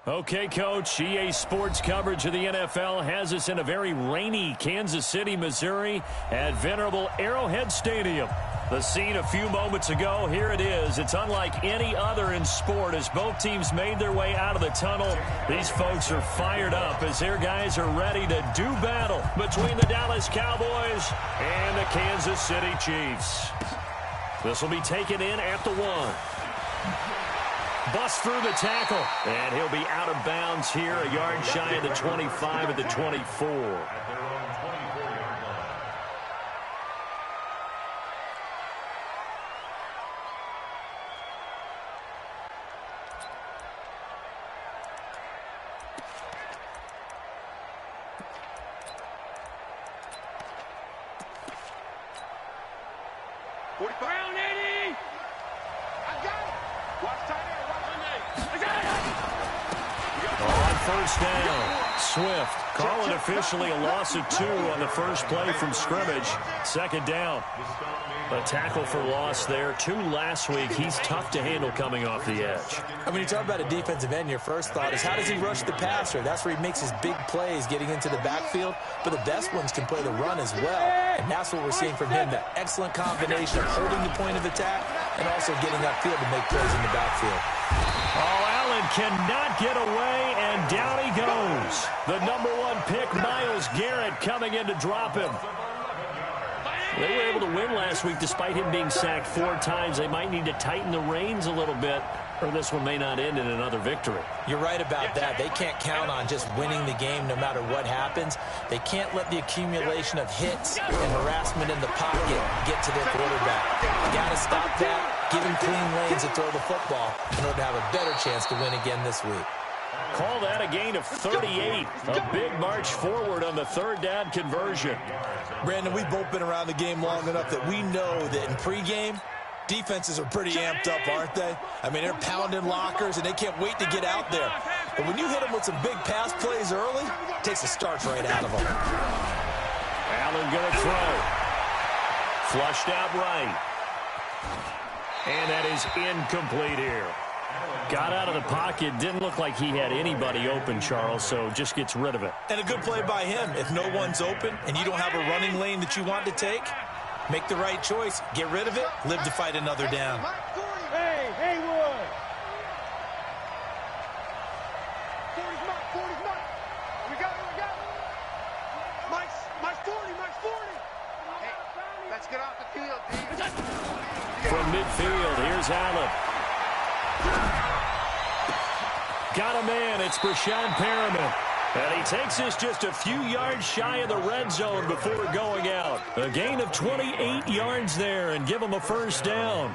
Okay, Coach, EA Sports coverage of the NFL has us in a very rainy Kansas City, Missouri at venerable Arrowhead Stadium. The scene a few moments ago, here it is. It's unlike any other in sport as both teams made their way out of the tunnel. These folks are fired up as their guys are ready to do battle between the Dallas Cowboys and the Kansas City Chiefs. This will be taken in at the 1. Bust through the tackle, and he'll be out of bounds here, a yard shy of the 25 at the 24. First down, Swift calling officially a loss of 2 on the first play from scrimmage. Second down. A tackle for loss there. 2 last week. He's tough to handle coming off the edge. And when you talk about a defensive end, your first thought is how does he rush the passer? That's where he makes his big plays getting into the backfield. But the best ones can play the run as well. And that's what we're seeing from him, that excellent combination of holding the point of attack and also getting upfield to make plays in the backfield. Oh, Allen cannot get away, and down he goes. The number 1 pick, Myles Garrett, coming in to drop him. They were able to win last week despite him being sacked 4 times. They might need to tighten the reins a little bit, or this one may not end in another victory. You're right about that. They can't count on just winning the game no matter what happens. They can't let the accumulation of hits and harassment in the pocket get to their quarterback. Got to stop that. Give him clean lanes to throw the football in order to have a better chance to win again this week. Call that a gain of 38. A big march forward on the 3rd down conversion. Brandon, we've both been around the game long enough that we know that in pregame, defenses are pretty amped up, aren't they? I mean, they're pounding lockers, and they can't wait to get out there. But when you hit them with some big pass plays early, it takes the starch right out of them. Allen going to throw. Flushed out right. And that is incomplete here. Got out of the pocket. Didn't look like he had anybody open, Charles, so just gets rid of it. And a good play by him. If no one's open and you don't have a running lane that you want to take, make the right choice. Get rid of it. Live to fight another down. Hey, Haywood. 40's Mike. We got it. Mike's 40. Hey, let's get off the field, dude. From midfield, here's Allen. Got a man. It's Breshad Perriman. And he takes us just a few yards shy of the red zone before going out. A gain of 28 yards there and give him a first down.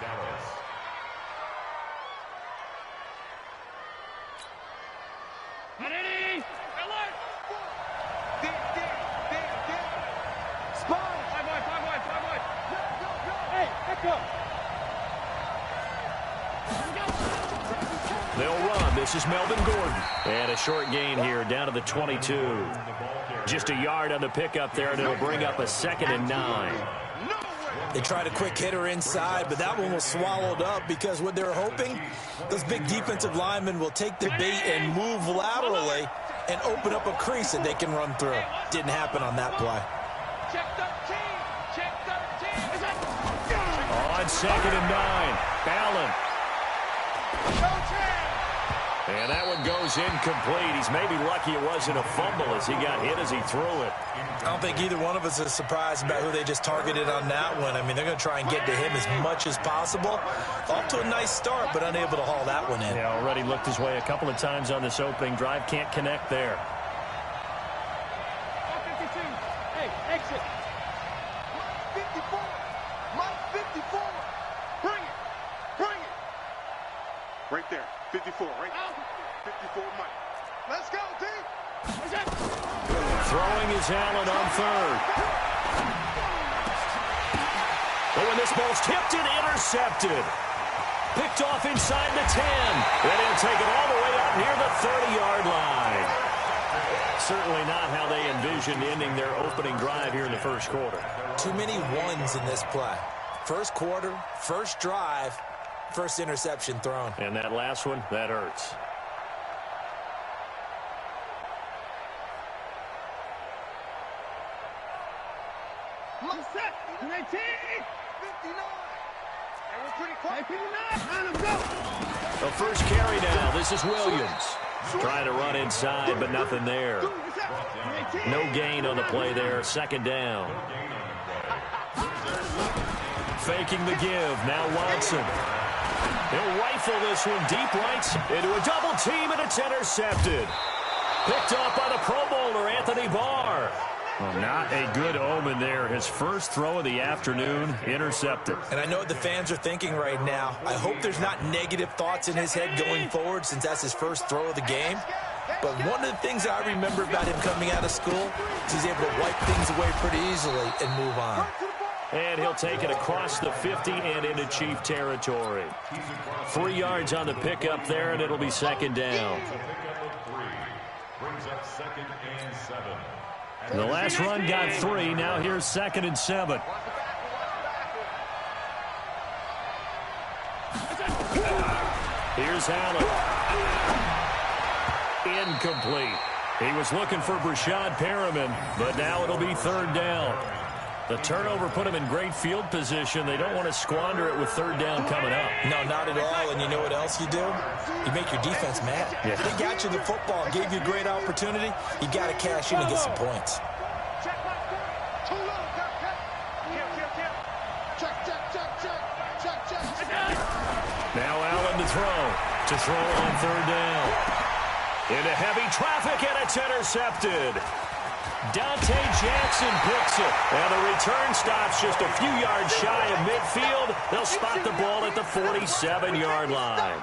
They'll run. This is Melvin Gordon. And a short gain here down to the 22. Just a yard on the pickup there, and it'll bring up a 2nd and 9. They tried a quick hitter inside, but that one was swallowed up because what they're hoping, those big defensive linemen will take the bait and move laterally and open up a crease that they can run through. Didn't happen on that play. On 2nd and 9, Allen. And that one goes incomplete. He's maybe lucky it wasn't a fumble as he got hit as he threw it. I don't think either one of us is surprised about who they just targeted on that one. I mean, they're going to try and get to him as much as possible. Off to a nice start, but unable to haul that one in. Yeah, already looked his way a couple of times on this opening drive. Can't connect there. Hey, exit. Mike 54. Bring it. Right there. 54, right? 54, Mike. Let's go, team. Throwing is Allen on 3rd. Oh, and this ball's tipped and intercepted. Picked off inside the 10. Then he'll take it all the way up near the 30-yard line. Certainly not how they envisioned ending their opening drive here in the first quarter. Too many ones in this play. First quarter, first drive, first interception thrown. And that last one, that hurts. The first carry now. This is Williams. Trying to run inside, but nothing there. No gain on the play there. Second down. Faking the give. Now Watson. He'll rifle this one deep right into a double team, and it's intercepted. Picked off by the Pro Bowler, Anthony Barr. Well, not a good omen there. His first throw of the afternoon, intercepted. And I know what the fans are thinking right now. I hope there's not negative thoughts in his head going forward since that's his first throw of the game. But one of the things I remember about him coming out of school is he's able to wipe things away pretty easily and move on. And he'll take it across the 50 and into Chief territory. 3 yards on the pickup there, and it'll be second down. The last run got 3. Now here's 2nd and 7. Here's Allen. Incomplete. He was looking for Brashad Perriman, but now it'll be 3rd down. The turnover put him in great field position. They don't want to squander it with 3rd down coming up. No, not at all. And you know what else you do? You make your defense mad. Yeah. They got you the football, gave you a great opportunity. You got to cash in and get some points. Now Allen to throw. To throw on 3rd down. Into heavy traffic, and it's intercepted. Dante Jackson picks it, and the return stops just a few yards shy of midfield. They'll spot the ball at the 47-yard line.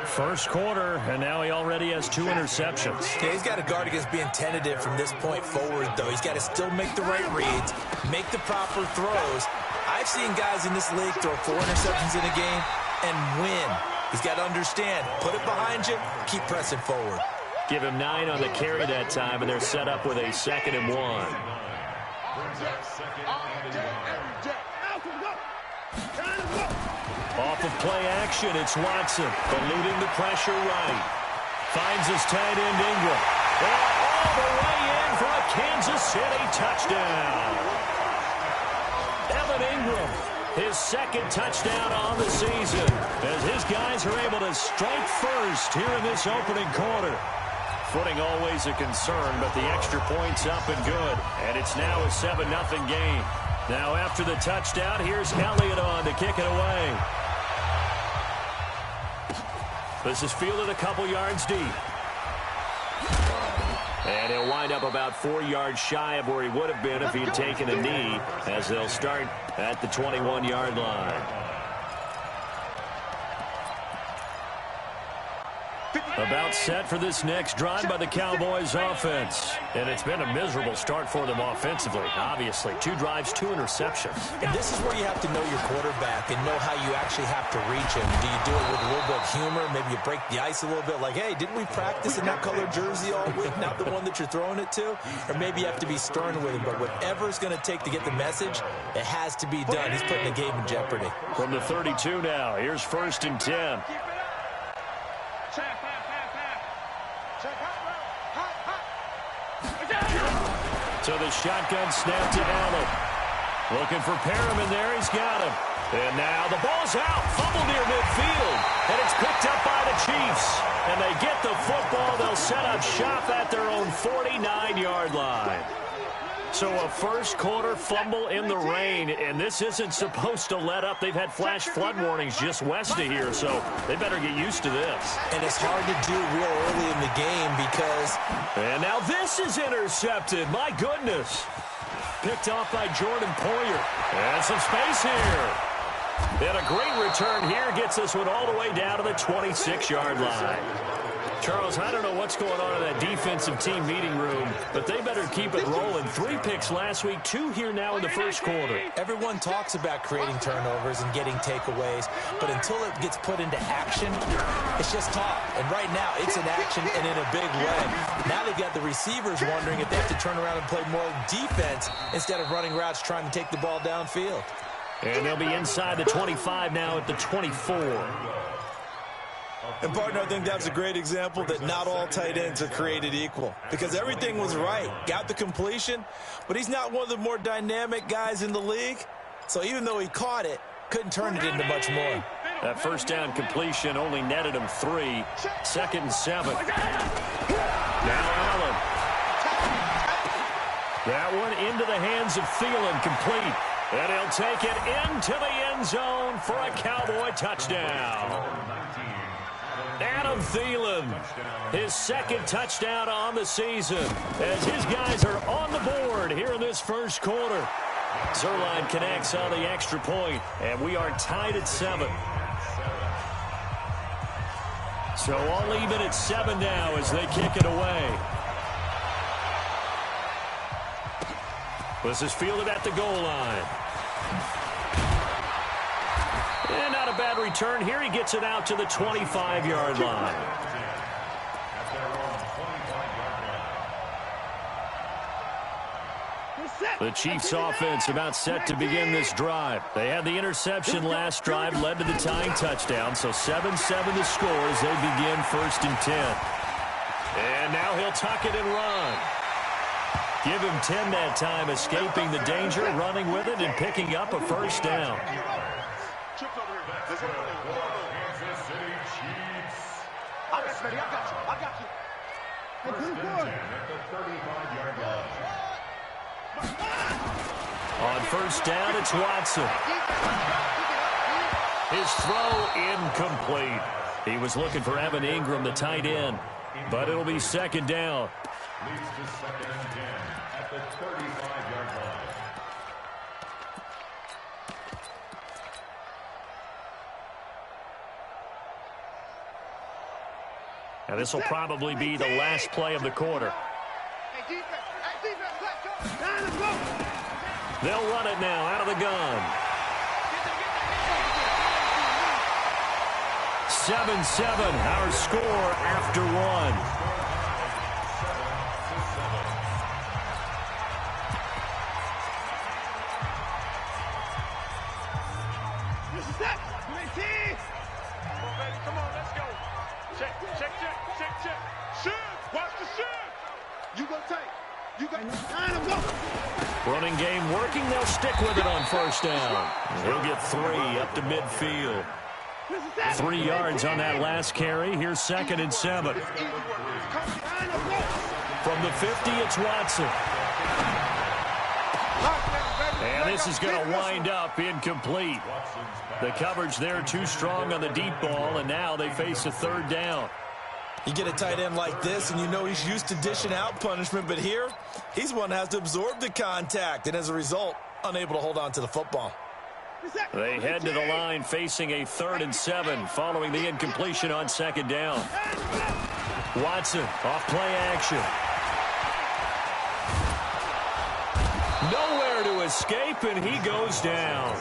First quarter, and now he already has 2 interceptions. Yeah, he's got to guard against being tentative from this point forward, though. He's got to still make the right reads, make the proper throws. I've seen guys in this league throw 4 interceptions in a game and win. He's got to understand, put it behind you, keep pressing forward. Give him 9 on the carry that time, and they're set up with a 2nd and 1. Off of play action, it's Watson, eluding the pressure right. Finds his tight end Ingram. And all the way in for a Kansas City touchdown. Evan Ingram, his 2nd touchdown on the season, as his guys are able to strike first here in this opening quarter. Footing always a concern, but the extra point's up and good. And it's now a 7-0 game. Now after the touchdown, here's Elliott on to kick it away. This is fielded a couple yards deep. And he'll wind up about 4 yards shy of where he would have been if he'd taken a knee, as they'll start at the 21-yard line. About set for this next drive by the Cowboys offense. And it's been a miserable start for them offensively, obviously. 2 drives, 2 interceptions. And this is where you have to know your quarterback and know how you actually have to reach him. Do you do it with a little bit of humor? Maybe you break the ice a little bit like, hey, didn't we practice in that color jersey all week, not the one that you're throwing it to? Or maybe you have to be stern with him. But whatever it's going to take to get the message, it has to be done. He's putting the game in jeopardy. From the 32 now, here's 1st and 10. So the shotgun snap to Allen. Looking for Perriman there. He's got him. And now the ball's out. Fumble near midfield. And it's picked up by the Chiefs. And they get the football. They'll set up shop at their own 49-yard line. So a first quarter fumble in the rain, and this isn't supposed to let up. They've had flash flood warnings just west of here, so they better get used to this. And it's hard to do real early in the game because... And now this is intercepted. My goodness. Picked off by Jordan Poyer. And some space here. And a great return here gets this one all the way down to the 26-yard line. Charles, I don't know what's going on in that defensive team meeting room, but they better keep it rolling. 3 picks last week, 2 here now in the first quarter. Everyone talks about creating turnovers and getting takeaways, but until it gets put into action, it's just talk. And right now, it's in action and in a big way. Now they've got the receivers wondering if they have to turn around and play more defense instead of running routes trying to take the ball downfield. And they'll be inside the 25 now at the 24. And, partner, I think that's a great example that not all tight ends are created equal because everything was right. Got the completion, but he's not one of the more dynamic guys in the league. So even though he caught it, couldn't turn it into much more. That first down completion only netted him 3. 2nd and 7. Now Allen. That one into the hands of Thielen, complete. And he'll take it into the end zone for a Cowboy touchdown. Adam Thielen, his 2nd touchdown on the season, as his guys are on the board here in this first quarter. Zuerlein connects on the extra point, and we are tied at 7. So all even at 7 now as they kick it away. This is fielded at the goal line. And not a bad return here. He gets it out to the 25-yard line. The Chiefs offense about set to begin this drive. They had the interception last drive, led to the tying touchdown. So 7-7 the score as they begin 1st and 10. And now he'll tuck it and run. Give him 10 that time, escaping the danger, running with it, and picking up a first down. On first down, it's Watson. His throw incomplete. He was looking for Evan Ingram, the tight end, but it'll be 2nd down. Leads to 2nd and 10 at the 35-yard line. Now this will probably be the last play of the quarter. They'll run it now out of the gun. 7-7, our score after 1. Come on, let's go. Check. Shoot. Watch the shoot. You go tight. You got line him, go. Running game working. They'll stick with it on first down. He'll get 3 up to midfield. 3 yards on that last carry. Here's 2nd and 7. From the 50, it's Watson. And this is going to wind up incomplete. The coverage there too strong on the deep ball, and now they face a 3rd down. You get a tight end like this, and you know he's used to dishing out punishment, but here, he's one that has to absorb the contact, and as a result, unable to hold on to the football. They head to the line facing a 3rd and 7 following the incompletion on 2nd down. Watson off play action. Nowhere to escape, and he goes down.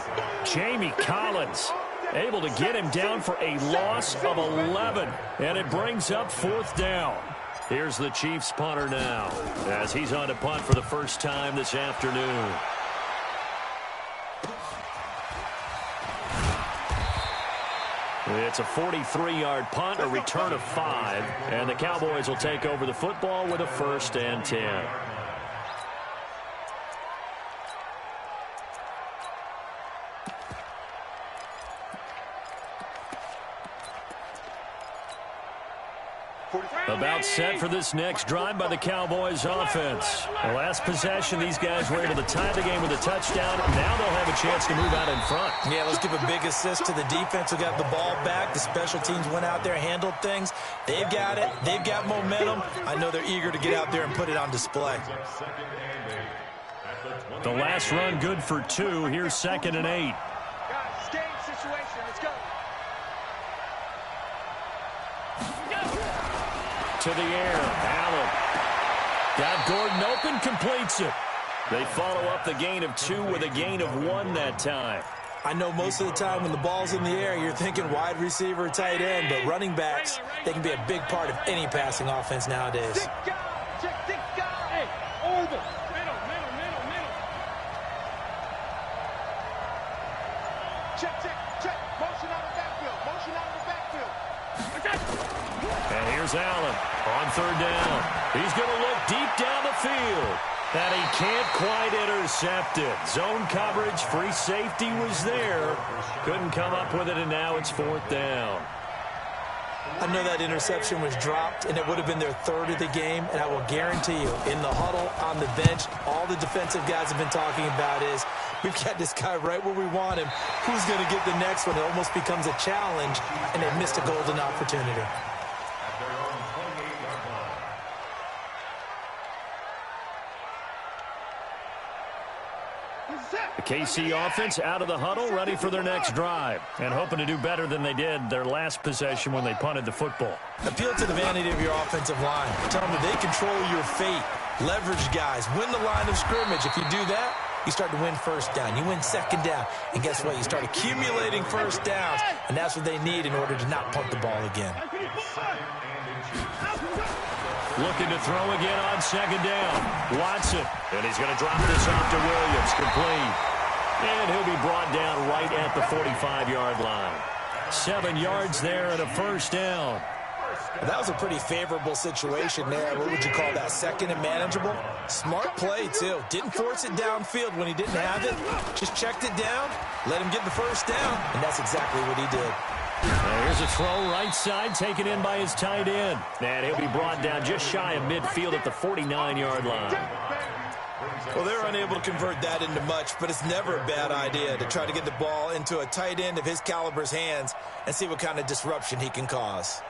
Jamie Collins able to get him down for a loss of 11, and it brings up 4th down. Here's the Chiefs punter now as he's on to punt for the first time this afternoon. It's a 43-yard punt, a return of 5, and the Cowboys will take over the football with a 1st and 10. About set for this next drive by the Cowboys offense. The last possession, these guys were able to tie the game with a touchdown. Now they'll have a chance to move out in front. Yeah, let's give a big assist to the defense who got the ball back. The special teams went out there, handled things. They've got it. They've got momentum. I know they're eager to get out there and put it on display. The last run good for 2. Here's 2nd and 8. Guys, game situation. Let's go. To the air, Allen. Got Gordon open, completes it. They follow up the gain of 2 with a gain of 1 that time. I know most of the time when the ball's in the air, you're thinking wide receiver, tight end, but running backs, they can be a big part of any passing offense nowadays. Hey, over. Middle. Check. Motion out of the backfield. And here's Allen on third down. He's going to look deep down the field. And he can't quite intercept it. Zone coverage, free safety was there. Couldn't come up with it, and now it's fourth down. I know that interception was dropped, and it would have been their third of the game, and I will guarantee you, in the huddle, on the bench, all the defensive guys have been talking about is, we've got this guy right where we want him. Who's going to get the next one? It almost becomes a challenge, and they missed a golden opportunity. The KC offense out of the huddle, ready for their next drive, and hoping to do better than they did their last possession when they punted the football. Appeal to the vanity of your offensive line. Tell them that they control your fate. Leverage guys. Win the line of scrimmage. If you do that, you start to win first down. You win second down. And guess what? You start accumulating first downs, and that's what they need in order to not punt the ball again. Looking to throw again on second down. Watson. And he's going to drop this off to Williams. Complete. And he'll be brought down right at the 45-yard line. 7 yards there and a first down. That was a pretty favorable situation there. What would you call that? Second and manageable? Smart play, too. Didn't force it downfield when he didn't have it. Just checked it down, let him get the first down, and that's exactly what he did. Now here's a throw right side taken in by his tight end. And he'll be brought down just shy of midfield at the 49-yard line. Well, they're unable to convert that into much, but it's never a bad idea to try to get the ball into a tight end of his caliber's hands and see what kind of disruption he can cause.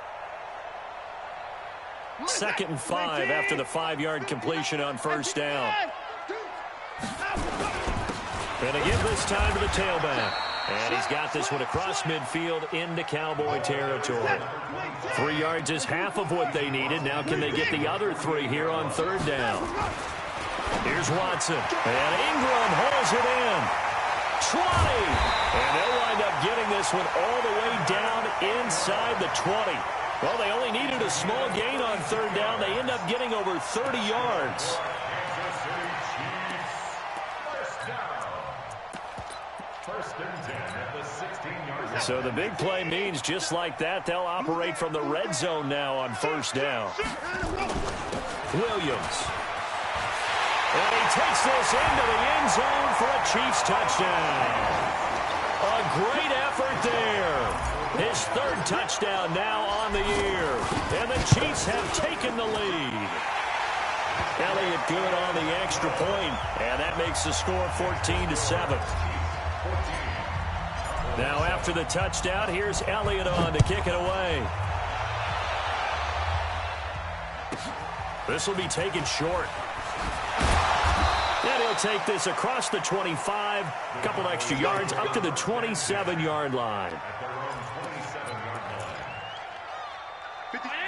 2nd and 5 after the 5-yard completion on first down. And again this time to the tailback. And he's got this one across midfield into Cowboy territory. 3 yards is half of what they needed. Now can they get the other 3 here on third down? Here's Watson. And Ingram holds it in. 20. And they'll wind up getting this one all the way down inside the 20. Well, they only needed a small gain on third down. They end up getting over 30 yards. So the big play means just like that, they'll operate from the red zone now on first down. Williams. And he takes this into the end zone for a Chiefs touchdown. A great effort there. His 3rd touchdown now on the year. And the Chiefs have taken the lead. Elliott good on the extra point, and that makes the score 14-7. Now after the touchdown, here's Elliott on to kick it away. This will be taken short. And he'll take this across the 25, a couple extra yards up to the 27-yard line.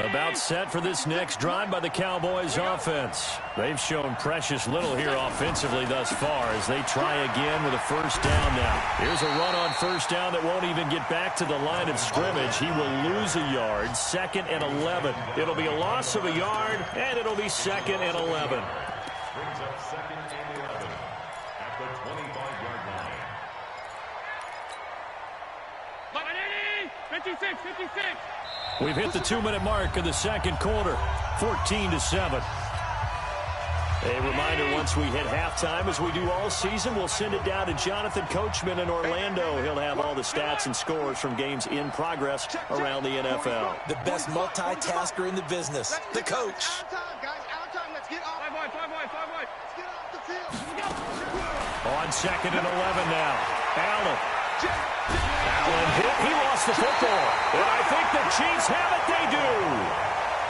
About set for this next drive by the Cowboys offense. They've shown precious little here offensively thus far as they try again with a first down now. Here's a run on first down that won't even get back to the line of scrimmage. He will lose a yard, 2nd and 11. It'll be a loss of a yard, and it'll be 2nd and 11. Brings up 2nd and 11 at the 25-yard line. 56, 56. We've hit the 2-minute mark of the second quarter, 14-7. A reminder, once we hit halftime, as we do all season, we'll send it down to Jonathan Coachman in Orlando. He'll have all the stats and scores from games in progress around the NFL. The best multitasker in the business, the coach. On 2nd and 11 now. Allen hit. He lost the football. And I think the Chiefs have it. They do.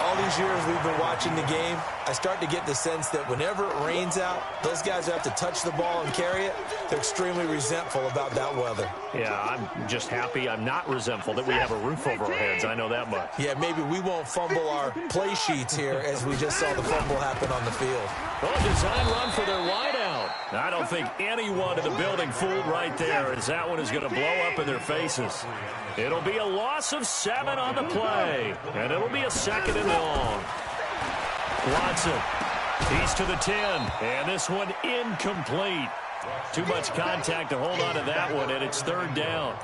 All these years we've been watching the game, I start to get the sense that whenever it rains out, those guys who have to touch the ball and carry it, they're extremely resentful about that weather. Yeah, I'm just happy I'm not resentful that we have a roof over our heads. I know that much. Yeah, maybe we won't fumble our play sheets here as we just saw the fumble happen on the field. Well, a design run for their wideout. I don't think anyone in the building fooled right there, as that one is going to blow up in their faces. It'll be a loss of 7 on the play, and it'll be a 2nd and long. Watson, he's to the 10, and this one incomplete. Too much contact to hold on to that one, and it's third down.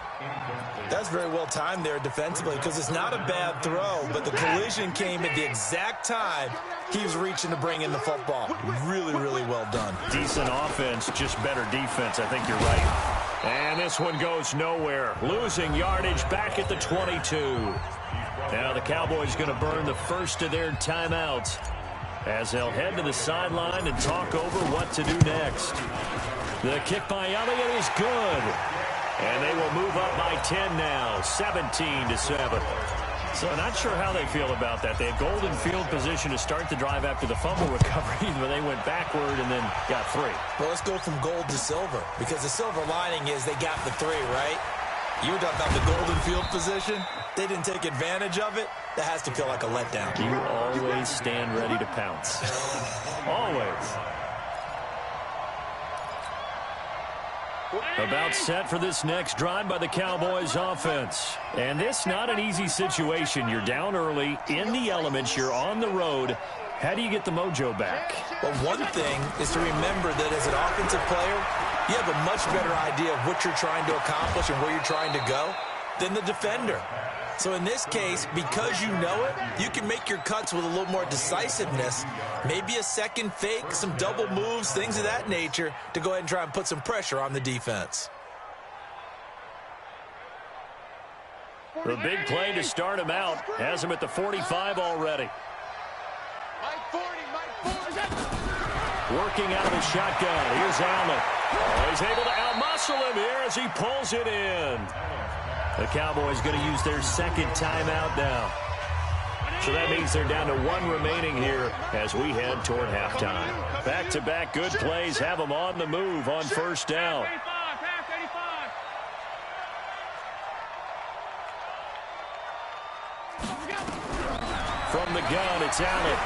That's very well timed there defensively because it's not a bad throw, but the collision came at the exact time he was reaching to bring in the football. Really, really well done. Decent offense, just better defense. I think you're right. And this one goes nowhere. Losing yardage back at the 22. Now the Cowboys going to burn the first of their timeouts as they'll head to the sideline and talk over what to do next. The kick by Elliott is good. And they will move up by 10 now, 17-7. So not sure how they feel about that. They had golden field position to start the drive after the fumble recovery, but they went backward and then got 3. Well, let's go from gold to silver, because the silver lining is they got the 3, right? You were talking about the golden field position. They didn't take advantage of it. That has to feel like a letdown. You always stand ready to pounce. Always. About set for this next drive by the Cowboys offense. And this not an easy situation. You're down early, in the elements, you're on the road. How do you get the mojo back? Well, one thing is to remember that as an offensive player, you have a much better idea of what you're trying to accomplish and where you're trying to go than the defender. So in this case, because you know it, you can make your cuts with a little more decisiveness. Maybe a second fake, some double moves, things of that nature to go ahead and try and put some pressure on the defense. The big play to start him out has him at the 45 already. Working out of the shotgun. Here's Allen. Oh, he's able to outmuscle him here as he pulls it in. The Cowboys going to use their second timeout now. So that means they're down to 1 remaining here as we head toward halftime. Back-to-back good plays have them on the move on first down. From the gun, it's Allen.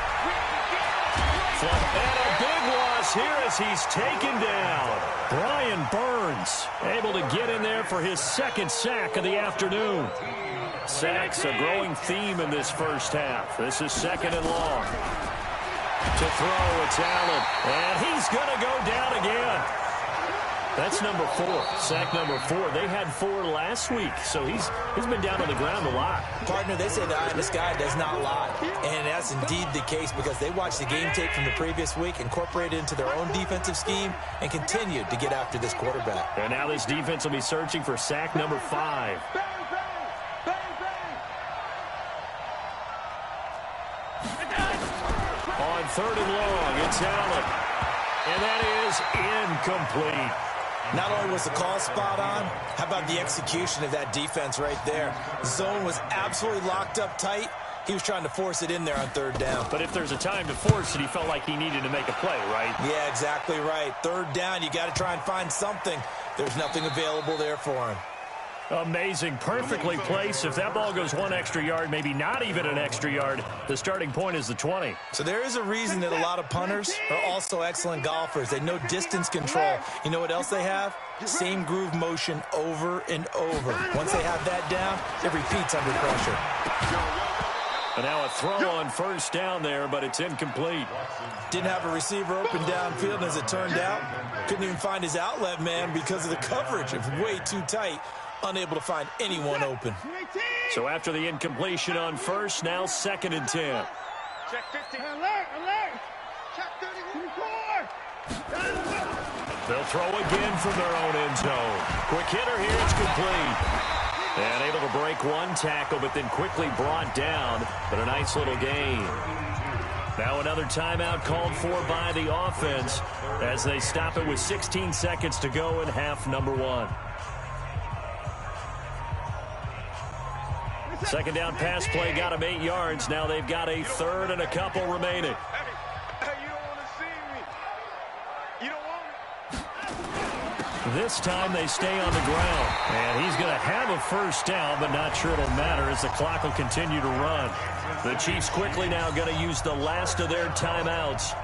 And a big loss here as he's taken down. Brian Burns able to get in there for his second sack of the afternoon. Sacks a growing theme in this first half. This is second and long. To throw, it's Allen. And he's going to go down again. That's number 4. Sack number 4. They had 4 last week, so he's been down on the ground a lot. Partner, they say the eye in the sky does not lie. And that's indeed the case because they watched the game tape from the previous week, incorporated it into their own defensive scheme, and continued to get after this quarterback. And now this defense will be searching for sack number 5. On third and long, it's Allen. And that is incomplete. Not only was the call spot on, how about the execution of that defense right there? Zone was absolutely locked up tight. He was trying to force it in there on third down. But if there's a time to force it, he felt like he needed to make a play, right? Yeah, exactly right. Third down, you got to try and find something. There's nothing available there for him. Amazing, perfectly placed. If that ball goes 1 extra yard, maybe not even an extra yard, the starting point is the 20. So there is a reason that a lot of punters are also excellent golfers. They know distance control. You know what else they have? Same groove motion over and over. Once they have that down, it repeats under pressure. And now a throw on first down there, but it's incomplete. Didn't have a receiver open downfield, and as it turned out, couldn't even find his outlet man because of the coverage. It was way too tight. Unable to find anyone open. So after the incompletion on first, now second and 10. Check 50. Alert, alert. Check 34. They'll throw again from their own end zone. Quick hitter here, it's complete. And able to break 1 tackle, but then quickly brought down. But a nice little gain. Now another timeout called for by the offense as they stop it with 16 seconds to go in half number 1. Second down pass play got him 8 yards. Now they've got a third and a couple remaining. Hey, you don't want to see me. You don't want me. This time they stay on the ground. And he's going to have a first down, but not sure it'll matter as the clock will continue to run. The Chiefs quickly now going to use the last of their timeouts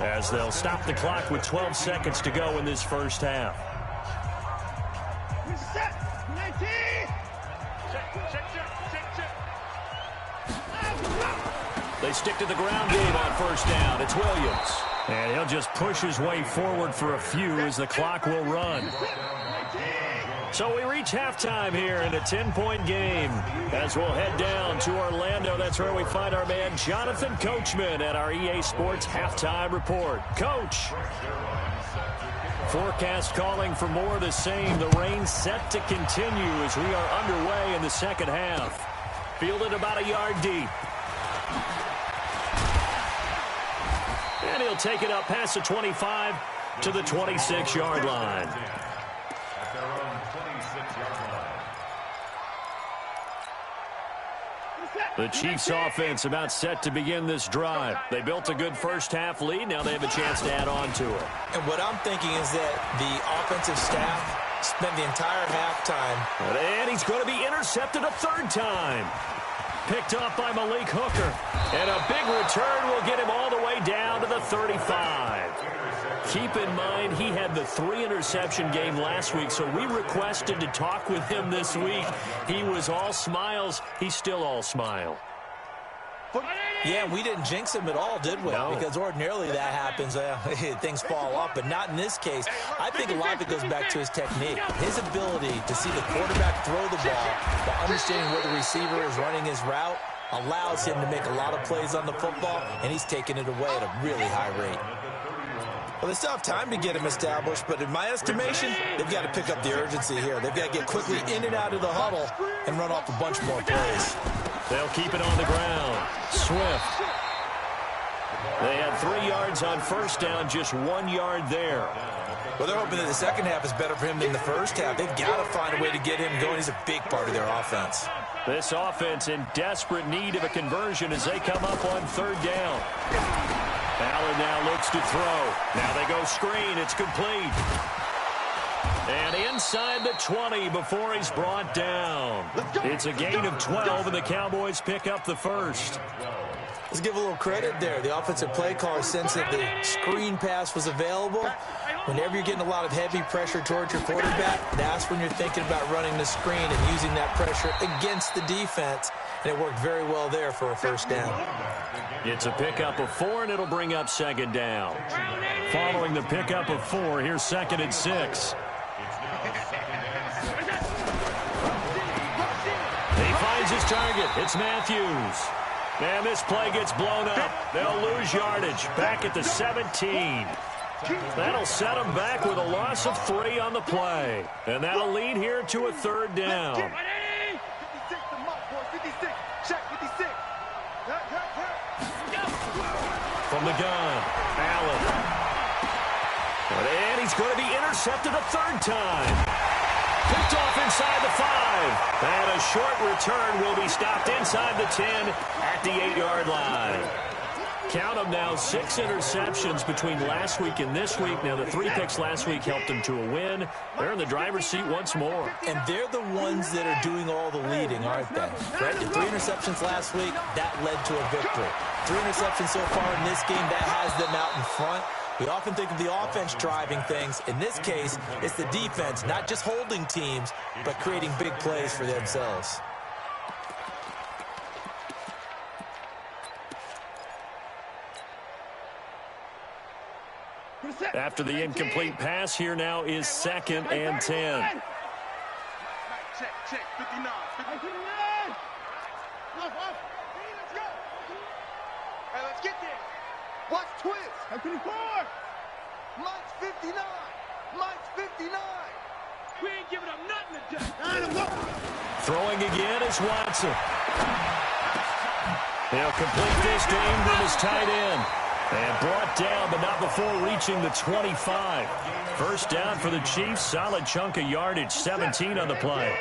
as they'll stop the clock with 12 seconds to go in this first half. Set. 19. Check. They stick to the ground game on first down. It's Williams. And he'll just push his way forward for a few as the clock will run. So we reach halftime here in a 10-point game. As we'll head down to Orlando, that's where we find our man Jonathan Coachman at our EA Sports Halftime Report. Coach. Forecast calling for more of the same. The rain set to continue as we are underway in the second half. Fielded about a yard deep. And he'll take it up past the 25 to the 26-yard line. At their own 26-yard line. The Chiefs offense about set to begin this drive. They built a good first-half lead. Now they have a chance to add on to it. And what I'm thinking is that the offensive staff spent the entire halftime. And he's going to be intercepted a third time. Picked off by Malik Hooker. And a big return will get him all the way down to the 35. Keep in mind, he had the 3-interception game last week, so we requested to talk with him this week. He was all smiles. He's still all smile. Yeah, we didn't jinx him at all, did we? No. Because ordinarily that happens, things fall off, but not in this case. I think a lot of it goes back to his technique. His ability to see the quarterback throw the ball while understanding where the receiver is running his route allows him to make a lot of plays on the football, and he's taking it away at a really high rate. Well, they still have time to get him established, but in my estimation, they've got to pick up the urgency here. They've got to get quickly in and out of the huddle and run off a bunch more plays. They'll keep it on the ground. Swift. They had 3 yards on first down, just 1 yard there. Well, they're hoping that the second half is better for him than the first half. They've got to find a way to get him going. He's a big part of their offense. This offense in desperate need of a conversion as they come up on third down. Allen now looks to throw. Now they go screen. It's complete. And inside the 20 before he's brought down. It's a gain of 12, and the Cowboys pick up the first. Let's give a little credit there. The offensive play caller sensed that the screen pass was available. Whenever you're getting a lot of heavy pressure towards your quarterback, that's when you're thinking about running the screen and using that pressure against the defense. And it worked very well there for a first down. It's a pickup of 4, and it'll bring up second down. Following the pickup of 4, here's 2nd and 6. He finds his target. It's Matthews. And this play gets blown up. They'll lose yardage. Back at the 17. That'll set them back with a loss of 3 on the play. And that'll lead here to a third down. From the gun, Allen. And he's going to be intercepted a third time. Picked off inside the 5. And a short return will be stopped inside the 10 at the 8-yard line. Count them now, 6 interceptions between last week and this week. Now, the 3 picks last week helped them to a win. They're in the driver's seat once more. And they're the ones that are doing all the leading, aren't they? Right? The 3 interceptions last week, that led to a victory. 3 interceptions so far in this game, that has them out in front. We often think of the offense driving things. In this case, it's the defense, not just holding teams, but creating big plays for themselves. After the incomplete pass, here now is 2nd and 10. Check, 59. Hey, let's get there. Watch twist. 54. Mike's 59. Mike's 59. We ain't giving up nothing today. Throwing again is Watson. He'll complete this game from his tight end. And brought down, but not before reaching the 25. First down for the Chiefs. Solid chunk of yardage, 17 on the play.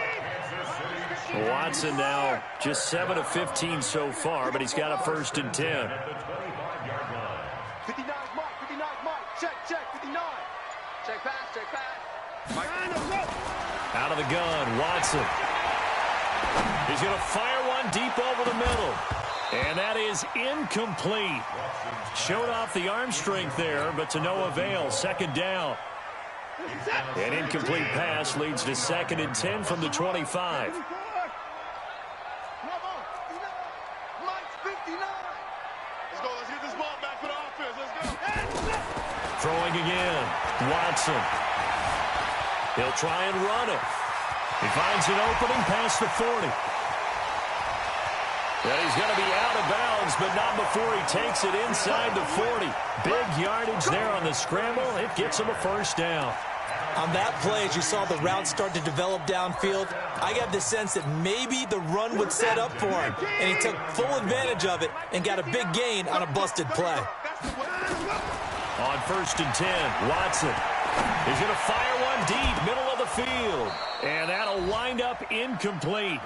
Watson now just 7 of 15 so far, but he's got a 1st and 10. 59 Mike. 59 Mike. Check, 59. Check pass. Mike. Out of the gun, Watson. He's going to fire one deep over the middle. And that is incomplete. Showed off the arm strength there, but to no avail. 2nd down. An incomplete pass leads to 2nd and 10 from the 25. Mike's 59. Let's go. Let's get this ball back for the offense. Let's go. again. Watson. He'll try and run it. He finds an opening past the 40. And he's going to be out of bounds, but not before he takes it inside the 40. Big yardage there on the scramble. It gets him a first down. On that play, as you saw the route start to develop downfield, I got the sense that maybe the run would set up for him, and he took full advantage of it and got a big gain on a busted play. On 1st and 10, Watson. He's going to fire one deep, middle of the field. And that'll wind up incomplete.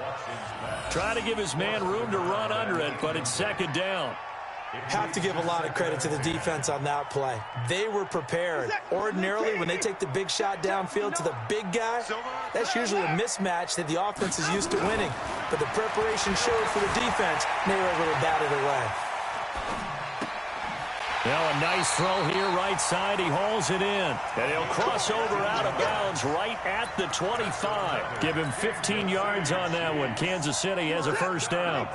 Try to give his man room to run under it, but it's 2nd down. Have to give a lot of credit to the defense on that play. They were prepared. Ordinarily, when they take the big shot downfield to the big guy, that's usually a mismatch that the offense is used to winning. But the preparation showed for the defense, and they were able to bat it away. Now a nice throw here right side. He hauls it in. And he'll cross over out of bounds right at the 25. Give him 15 yards on that one. Kansas City has a first down.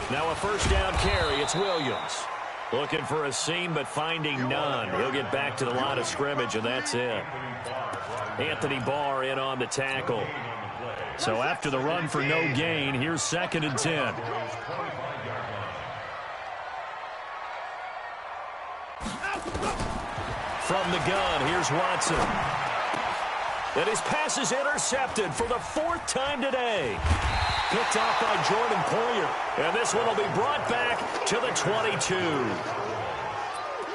Now a first down carry. It's Williams. Looking for a seam, but finding none. He'll get back to the line of scrimmage, and that's it. Anthony Barr in on the tackle. So after the run for no gain, here's 2nd and 10. From the gun, here's Watson. And his pass is intercepted for the 4th time today. Picked off by Jordan Poyer. And this one will be brought back to the 22.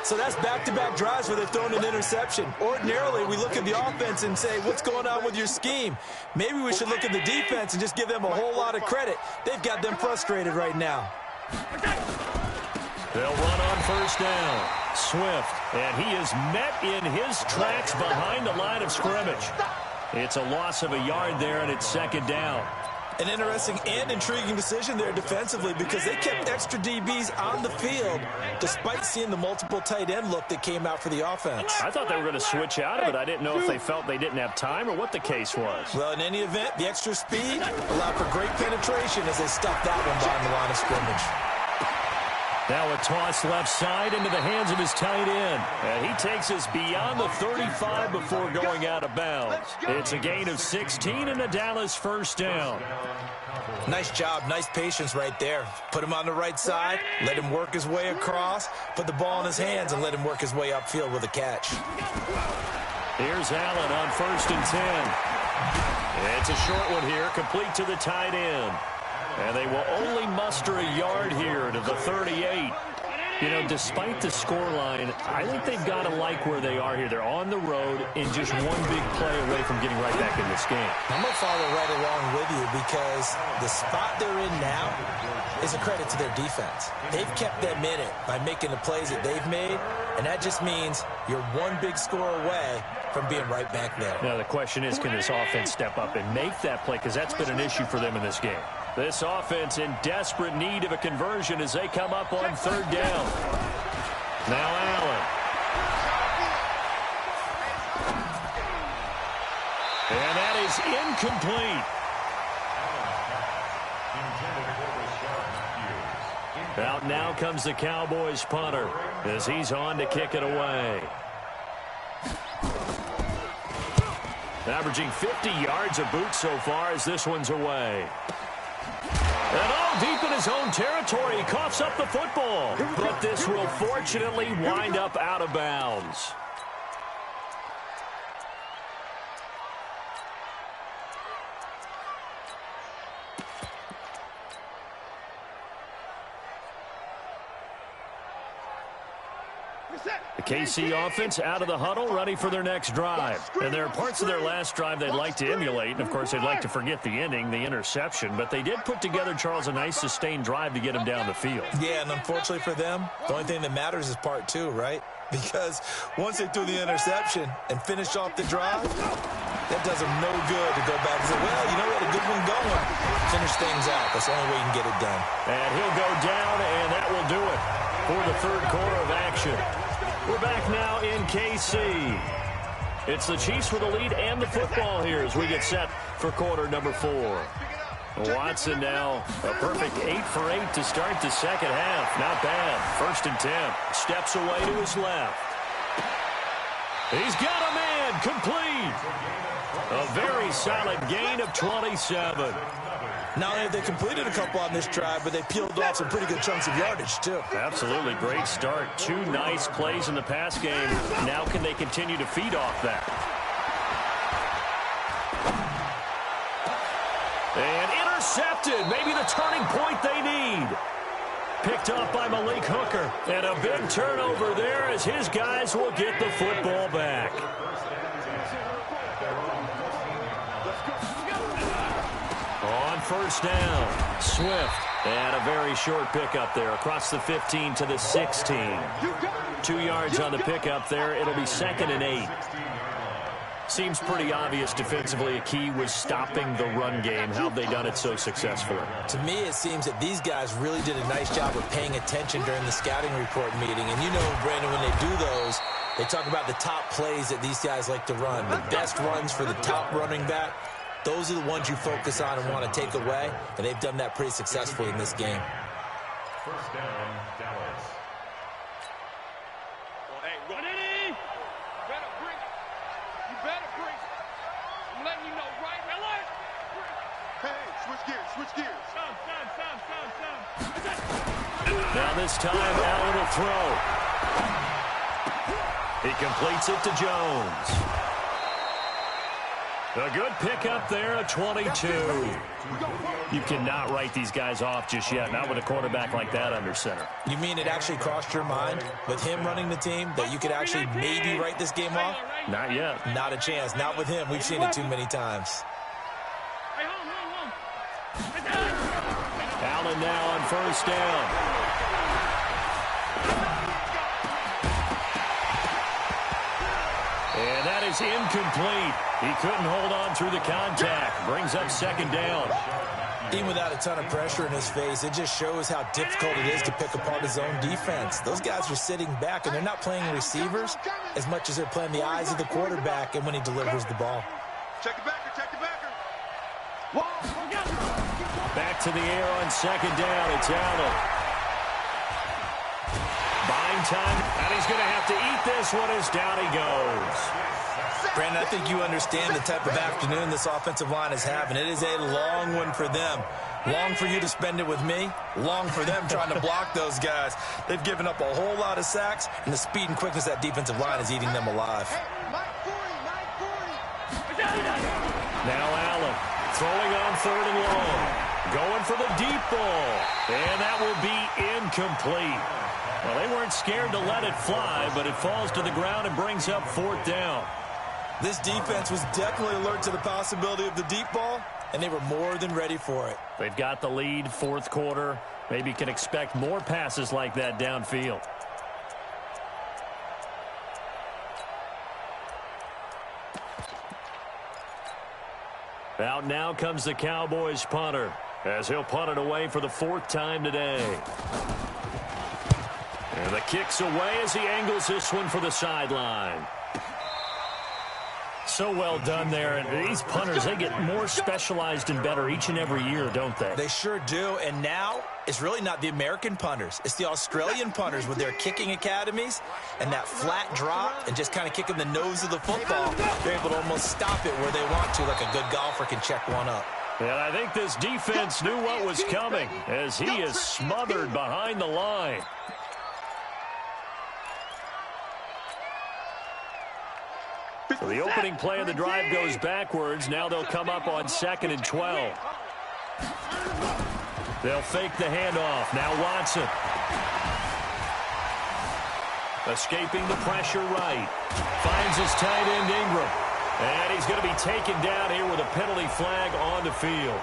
So that's back-to-back drives where they've thrown an interception. Ordinarily, we look at the offense and say, what's going on with your scheme? Maybe we should look at the defense and just give them a whole lot of credit. They've got them frustrated right now. They'll run on first down. Swift, and he is met in his tracks behind the line of scrimmage. It's a loss of a yard there, and it's 2nd down. An interesting and intriguing decision there defensively because they kept extra DBs on the field despite seeing the multiple tight end look that came out for the offense. I thought they were going to switch out of it. I didn't know if they felt they didn't have time or what the case was. Well, in any event, the extra speed allowed for great penetration as they stuffed that one behind the line of scrimmage. Now a toss left side into the hands of his tight end. And he takes us beyond the 35 before going out of bounds. It's a gain of 16 and a Dallas first down. Nice job, nice patience right there. Put him on the right side, let him work his way across, put the ball in his hands, and let him work his way upfield with a catch. Here's Allen on 1st and 10. It's a short one here, complete to the tight end. And they will only muster a yard here to the 38. You know, despite the scoreline, I think they've got to like where they are here. They're on the road and just one big play away from getting right back in this game. I'm going to follow right along with you because the spot they're in now is a credit to their defense. They've kept them in it by making the plays that they've made, and that just means you're one big score away from being right back there. Now, the question is, can this offense step up and make that play? Because that's been an issue for them in this game. This offense in desperate need of a conversion as they come up on 3rd down. Now Allen. And that is incomplete. Out now comes the Cowboys punter as he's on to kick it away. Averaging 50 yards a boot so far as this one's away. And all deep in his own territory, he coughs up the football. But this will fortunately wind up out of bounds. The KC offense out of the huddle, ready for their next drive. And there are parts of their last drive they'd like to emulate. And, of course, they'd like to forget the ending, the interception. But they did put together, Charles, a nice sustained drive to get him down the field. Yeah, and unfortunately for them, the only thing that matters is part 2, right? Because once they threw the interception and finished off the drive, that does them no good to go back and say, well, you know, we had a good one going. Finish things out. That's the only way you can get it done. And he'll go down, and that will do it for the 3rd quarter of action. We're back now in KC. It's the Chiefs with the lead and the football here as we get set for quarter number 4. Watson now a perfect 8 for 8 to start the second half. Not bad. 1st and 10. Steps away to his left. He's got a man complete. A very solid gain of 27. Not only have they completed a couple on this drive, but they peeled off some pretty good chunks of yardage, too. Absolutely great start. 2 nice plays in the pass game. Now can they continue to feed off that? And intercepted. Maybe the turning point they need. Picked up by Malik Hooker. And a big turnover there as his guys will get the football back. On 1st down, Swift. And a very short pickup there across the 15 to the 16. 2 yards on the pickup there. It'll be 2nd and 8. Seems pretty obvious defensively a key was stopping the run game. How have they done it so successfully? To me, it seems that these guys really did a nice job of paying attention during the scouting report meeting. And you know, Brandon, when they do those, they talk about the top plays that these guys like to run. The best runs for the top running back, those are the ones you focus on and want to take away. And they've done that pretty successfully in this game. 1st down, Dallas. Hey, run it in. Better bring it. You better bring it. I'm letting you know right now. Hey, switch gears, switch gears. Stop. Now this time, Allen will throw. He completes it to Jones. A good pickup there at 22. You cannot write these guys off just yet, not with a quarterback like that under center. You mean it actually crossed your mind with him running the team that you could actually maybe write this game off? Not yet. Not a chance. Not with him. We've seen it too many times. Allen now on 1st down. And that is incomplete. He couldn't hold on through the contact. Brings up 2nd down. Even without a ton of pressure in his face, it just shows how difficult it is to pick apart his own defense. Those guys are sitting back, and they're not playing receivers as much as they're playing the eyes of the quarterback and when he delivers the ball. Check the backer, check the backer. Back to the air on 2nd down. It's Allen. Buying time, and he's going to have to eat this one as down he goes. Brandon, I think you understand the type of afternoon this offensive line is having. It is a long one for them. Long for you to spend it with me. Long for them trying to block those guys. They've given up a whole lot of sacks, and the speed and quickness of that defensive line is eating them alive. Now Allen throwing on 3rd and long. Going for the deep ball. And that will be incomplete. Well, they weren't scared to let it fly, but it falls to the ground and brings up 4th down. This defense was definitely alert to the possibility of the deep ball, and they were more than ready for it. They've got the lead, 4th quarter. Maybe can expect more passes like that downfield. Out now comes the Cowboys punter, as he'll punt it away for the 4th time today. And the kick's away as he angles this one for the sideline. So well done there. And these punters, they get more specialized and better each and every year, don't they? They sure do. And now it's really not the American punters. It's the Australian punters with their kicking academies and that flat drop and just kind of kicking the nose of the football. They're able to almost stop it where they want to, like a good golfer can check one up. And I think this defense knew what was coming as he is smothered behind the line. So the opening play of the drive goes backwards. Now they'll come up on 2nd and 12. They'll fake the handoff. Now Watson. Escaping the pressure right. Finds his tight end Ingram. And he's going to be taken down here with a penalty flag on the field.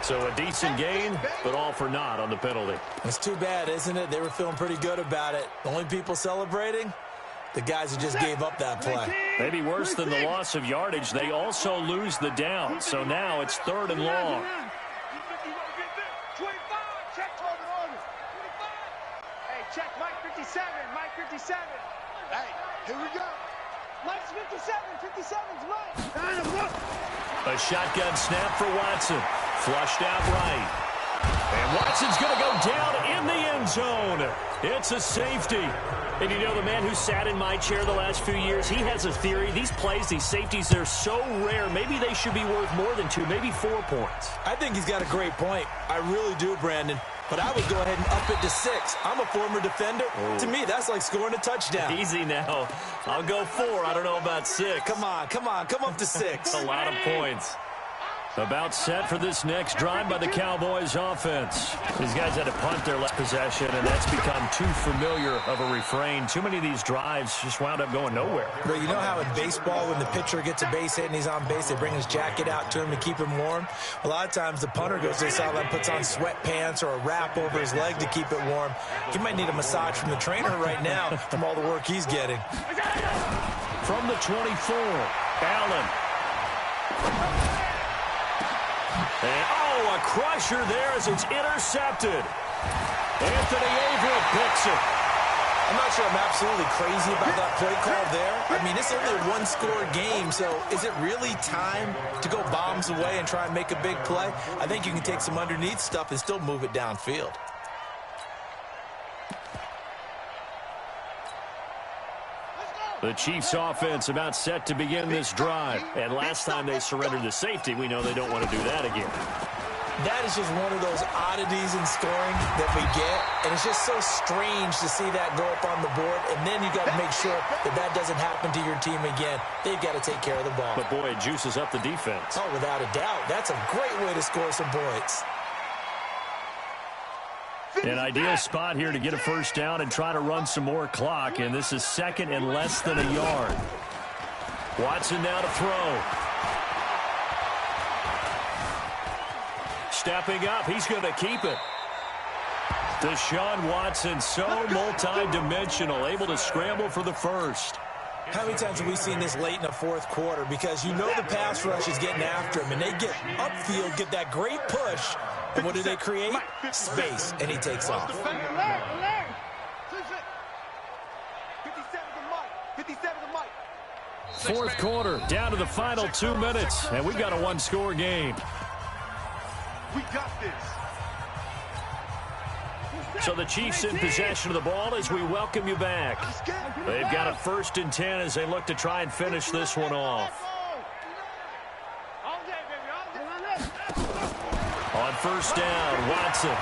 So a decent gain, but all for naught on the penalty. It's too bad, isn't it? They were feeling pretty good about it. The only people celebrating, the guys who just gave up that play. Maybe worse than the loss of yardage, they also lose the down. So now it's 3rd and long. Hey, check Mike 57, Mike 57. Hey, here we go. Mike's 57. 57's Mike. A shotgun snap for Watson. Flushed out right. And Watson's going to go down in the end zone. It's a safety. And you know, the man who sat in my chair the last few years, he has a theory. These plays, these safeties, they're so rare. Maybe they should be worth more than 2, maybe 4 points. I think he's got a great point. I really do, Brandon. But I would go ahead and up it to 6. I'm a former defender. Oh. To me, that's like scoring a touchdown. Easy now. I'll go 4. I don't know about 6. Come on. Come up to 6. A lot of points. About set for this next drive by the Cowboys offense. These guys had to punt their last possession, and that's become too familiar of a refrain. Too many of these drives just wound up going nowhere. But you know how in baseball, when the pitcher gets a base hit and he's on base, they bring his jacket out to him to keep him warm? A lot of times the punter goes to the sideline, puts on sweatpants or a wrap over his leg to keep it warm. He might need a massage from the trainer right now from all the work he's getting. From the 24, Allen. And, a crusher there as it's intercepted. Anthony Averett picks it. I'm not sure I'm absolutely crazy about that play call there. I mean, it's only a one-score game, so is it really time to go bombs away and try and make a big play? I think you can take some underneath stuff and still move it downfield. The Chiefs offense about set to begin this drive. And last time they surrendered the safety, we know they don't want to do that again. That is just one of those oddities in scoring that we get. And it's just so strange to see that go up on the board. And then you got to make sure that that doesn't happen to your team again. They've got to take care of the ball. But, boy, it juices up the defense. Oh, without a doubt. That's a great way to score some points. An ideal spot here to get a first down and try to run some more clock, and this is second and less than a yard. Watson now to throw. Stepping up, he's going to keep it. Deshaun Watson, so multi-dimensional, able to scramble for the first. How many times have we seen this late in the fourth quarter? Because you know the pass rush is getting after him, and they get upfield, get that great push. And what do they create? Space, and he takes off. Fourth quarter, down to the final 2 minutes, and we've got a one-score game. We got this. So the Chiefs in possession of the ball as we welcome you back. They've got a 1st and 10 as they look to try and finish this one off. On first down, Watson.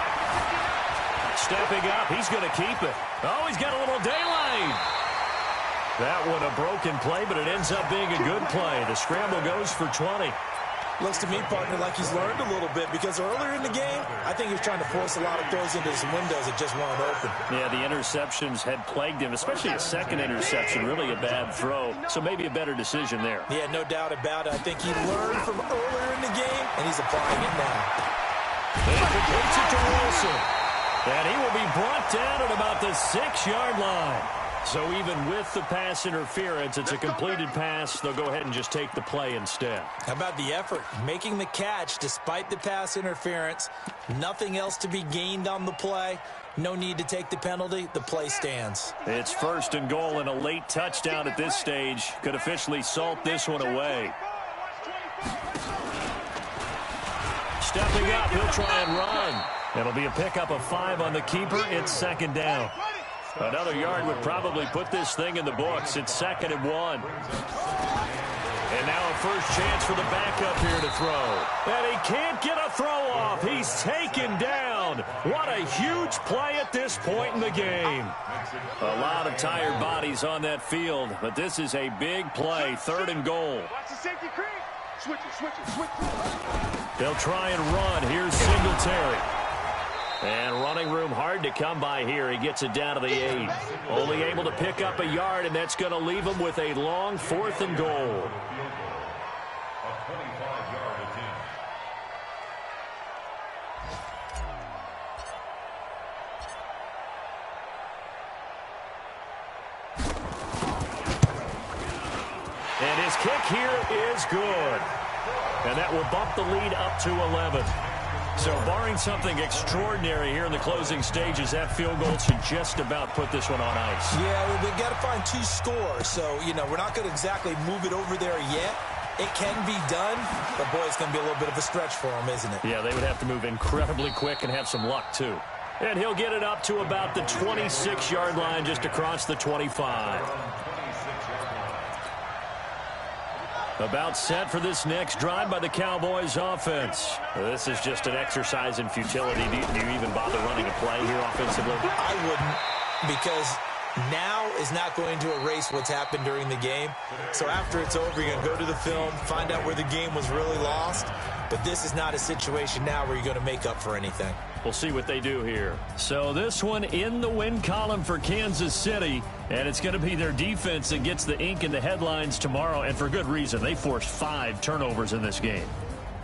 Stepping up, he's going to keep it. Oh, he's got a little daylight. That one a broken play, but it ends up being a good play. The scramble goes for 20. Looks to me, partner, like he's learned a little bit because earlier in the game, I think he was trying to force a lot of throws into some windows that just weren't open. Yeah, the interceptions had plagued him, especially a second interception, really a bad throw. So maybe a better decision there. Yeah, no doubt about it. I think he learned from earlier in the game, and he's applying it now. And he completes it to Wilson. And he will be brought down at about the 6-yard line. So even with the pass interference, it's a completed pass. They'll go ahead and just take the play instead. How about the effort? Making the catch despite the pass interference. Nothing else to be gained on the play. No need to take the penalty. The play stands. It's 1st and goal, and a late touchdown at this stage could officially salt this one away. Stepping up, he'll try and run. It'll be a pickup of 5 on the keeper. It's 2nd down. Another yard would probably put this thing in the books. It's 2nd and 1. And now a first chance for the backup here to throw. And he can't get a throw off. He's taken down. What a huge play at this point in the game. A lot of tired bodies on that field, but this is a big play. 3rd and goal. Watch the safety creep. Switch it. They'll try and run. Here's Singletary. And running room hard to come by here. He gets it down to the 8. Only able to pick up a yard, and that's going to leave him with a long 4th and goal. A 25-yard attempt. And his kick here is good. And that will bump the lead up to 11. So barring something extraordinary here in the closing stages, that field goal should just about put this one on ice. Yeah, we've got to find 2 scores. So, we're not going to exactly move it over there yet. It can be done, but, boy, it's going to be a little bit of a stretch for them, isn't it? Yeah, they would have to move incredibly quick and have some luck, too. And he'll get it up to about the 26-yard line, just across the 25. About set for this next drive by the Cowboys offense. This is just an exercise in futility. Do you even bother running a play here offensively? I wouldn't, because now is not going to erase what's happened during the game. So after it's over, you're going to go to the film, find out where the game was really lost. But this is not a situation now where you're going to make up for anything. We'll see what they do here. So this one in the win column for Kansas City, and it's going to be their defense that gets the ink in the headlines tomorrow, and for good reason. They forced 5 turnovers in this game.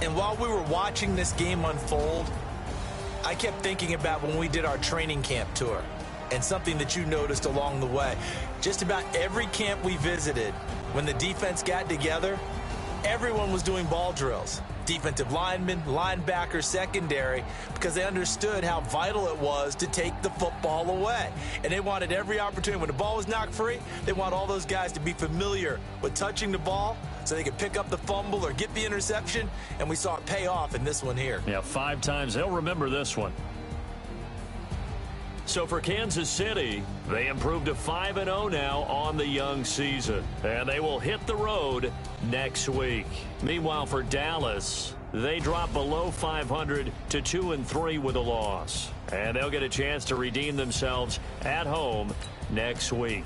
And while we were watching this game unfold, I kept thinking about when we did our training camp tour, and something that you noticed along the way. Just about every camp we visited, when the defense got together, everyone was doing ball drills. Defensive linemen, linebackers, secondary, because they understood how vital it was to take the football away. And they wanted every opportunity. When the ball was knocked free, they want all those guys to be familiar with touching the ball so they could pick up the fumble or get the interception. And we saw it pay off in this one here. Yeah, 5 times. They'll remember this one. So for Kansas City, they improved to 5-0 now on the young season. And they will hit the road next week. Meanwhile, for Dallas, they drop below 500 to 2-3 with a loss. And they'll get a chance to redeem themselves at home next week.